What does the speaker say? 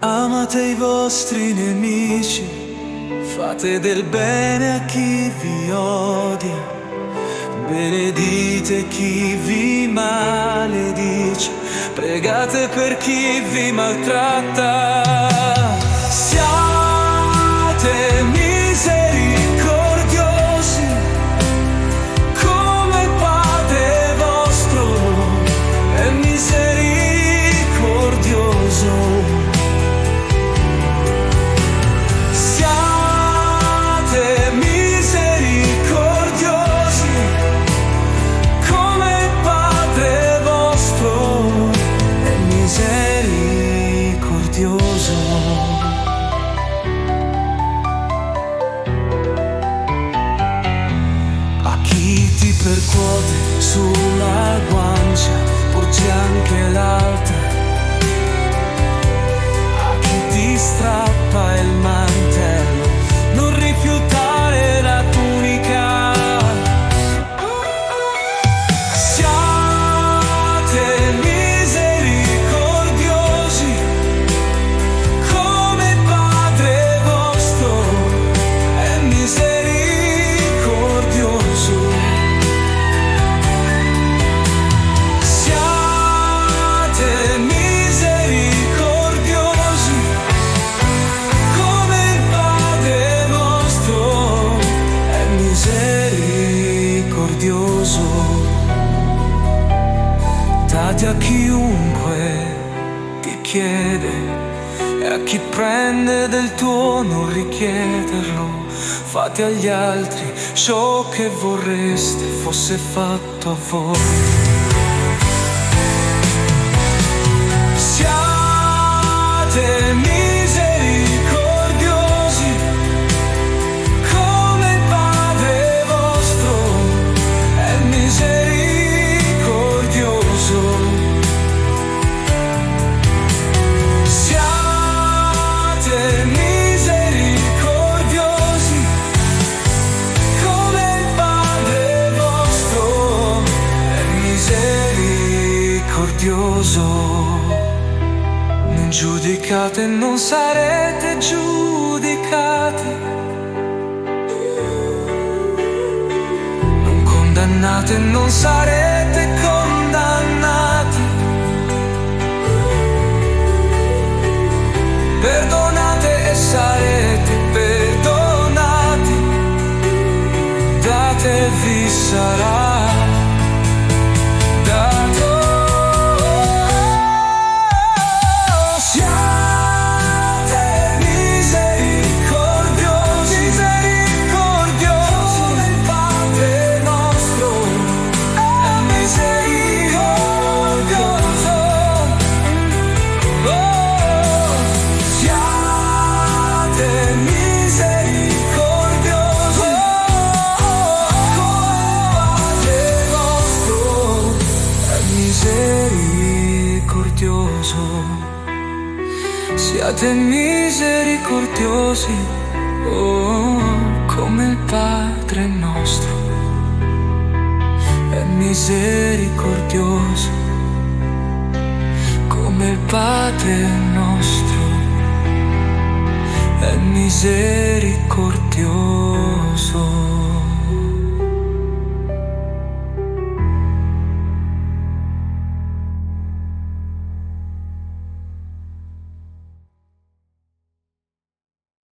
Amate i vostri nemici, fate del bene a chi vi odia, benedite chi vi maledice, pregate per chi vi maltratta. Siate misericordiosi come il Padre vostro è misericordioso. Percuote sulla guancia, porgi anche l'altra. A chi ti strappa il mantello, non rifiutare la tunica. Siate misericordiosi come il Padre vostro è misericordioso. Date a chiunque ti chiede e a chi prende del tuo non richiederlo. Fate agli altri ciò che vorreste fosse fatto a voi. Siate misericordiosi come il Padre vostro è misericordioso. Siate misericordiosi come il Padre vostro è misericordioso. Non giudicate, non sarete giudicati. Non condannate, non sarete condannati. Perdonate e sarete perdonati. Date e vi sarà dato. Siate misericordiosi, misericordiosi come il Padre nostro è misericordioso. Oh, siate misericordiosi come il Padre vostro è misericordioso. Siate misericordiosi, oh, come il Padre nostro è misericordioso, come il Padre nostro è misericordioso.